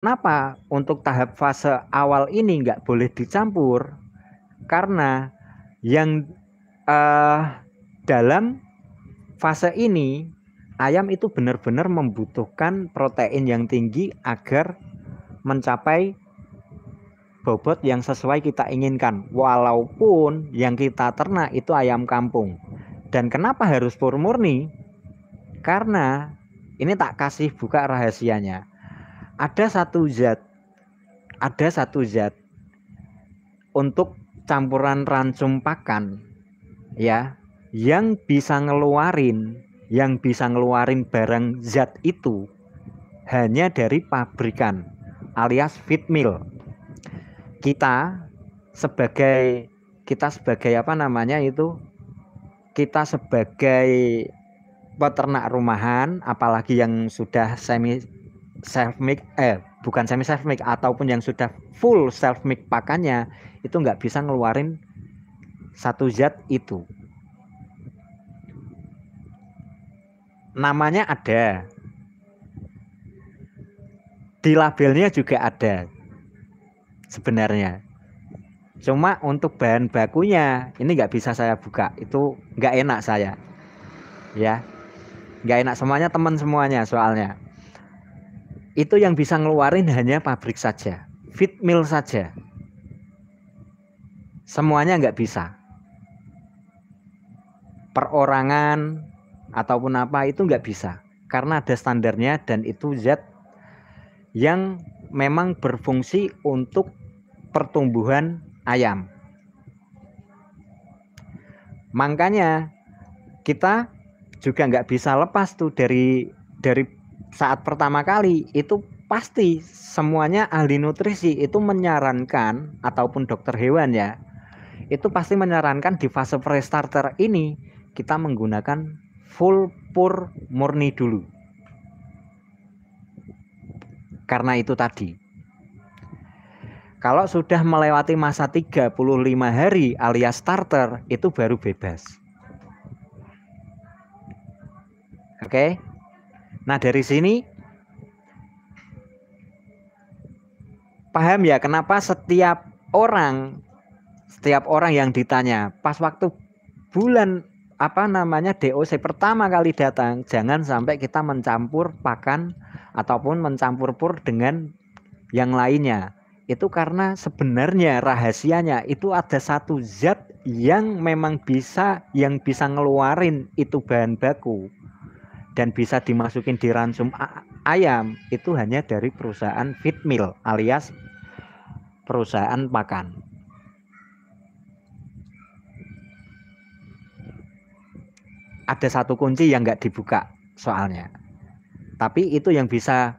Kenapa untuk tahap fase awal ini nggak boleh dicampur? Karena yang dalam fase ini ayam itu benar-benar membutuhkan protein yang tinggi agar mencapai bobot yang sesuai kita inginkan, walaupun yang kita ternak itu ayam kampung. Dan kenapa harus pur murni? Karena ini tak kasih buka rahasianya. Ada satu zat untuk campuran ransum pakan ya, yang bisa ngeluarin barang zat itu hanya dari pabrikan alias feed mill. Kita sebagai apa namanya itu, kita sebagai peternak rumahan, apalagi yang sudah semi self make bukan semi self make ataupun yang sudah full self make pakannya, itu nggak bisa ngeluarin satu zat itu. Namanya ada, di labelnya juga ada sebenarnya. Cuma untuk bahan bakunya ini nggak bisa saya buka, itu nggak enak saya, ya nggak enak semuanya, teman semuanya soalnya. Itu yang bisa ngeluarin hanya pabrik saja, feed mill saja, semuanya nggak bisa. Perorangan ataupun apa itu nggak bisa, karena ada standarnya dan itu zat yang memang berfungsi untuk pertumbuhan ayam. Makanya kita juga nggak bisa lepas tuh dari saat pertama kali itu pasti semuanya ahli nutrisi itu menyarankan, ataupun dokter hewan ya, itu pasti menyarankan di fase pre-starter ini kita menggunakan full pur murni dulu. Karena itu tadi, kalau sudah melewati masa 35 hari alias starter, itu baru bebas. Oke. Nah, dari sini paham ya kenapa setiap orang yang ditanya pas waktu bulan DOC pertama kali datang, jangan sampai kita mencampur pakan ataupun mencampur pur dengan yang lainnya. Itu karena sebenarnya rahasianya itu ada satu zat yang memang bisa ngeluarin itu bahan baku dan bisa dimasukin di ransum ayam, itu hanya dari perusahaan feed mill alias perusahaan pakan. Ada satu kunci yang nggak dibuka soalnya, tapi itu yang bisa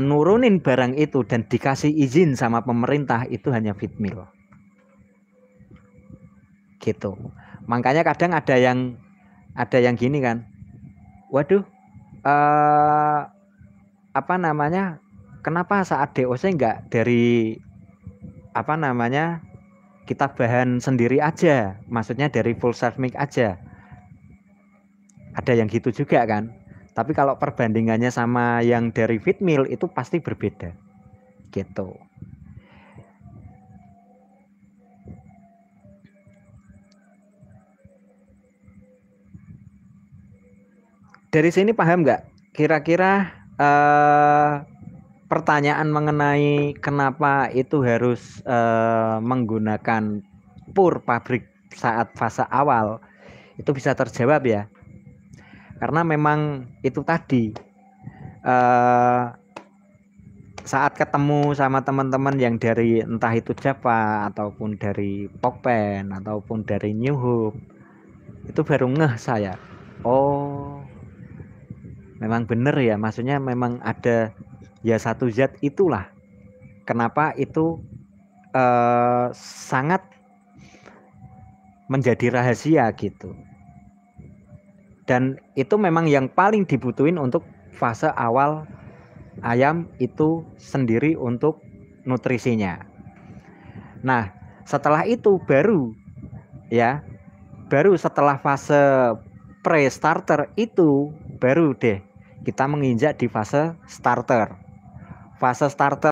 nurunin barang itu dan dikasih izin sama pemerintah itu hanya feed mill gitu. Makanya kadang ada yang gini kan, waduh kenapa saat DOC nggak dari kita bahan sendiri aja, maksudnya dari full self make aja. Ada yang gitu juga kan. Tapi kalau perbandingannya sama yang dari feed mill itu pasti berbeda gitu. Dari sini paham nggak kira-kira pertanyaan mengenai kenapa itu harus menggunakan pur pabrik saat fase awal itu bisa terjawab ya. Karena memang itu tadi, saat ketemu sama teman-teman yang dari entah itu Java ataupun dari Pokpen ataupun dari New Hope, itu baru ngeh saya, oh memang bener ya, maksudnya memang ada ya satu zat itulah kenapa itu sangat menjadi rahasia gitu. Dan itu memang yang paling dibutuhin untuk fase awal ayam itu sendiri untuk nutrisinya. Nah, setelah itu baru setelah fase pre-starter itu baru deh kita menginjak di fase starter. fase starter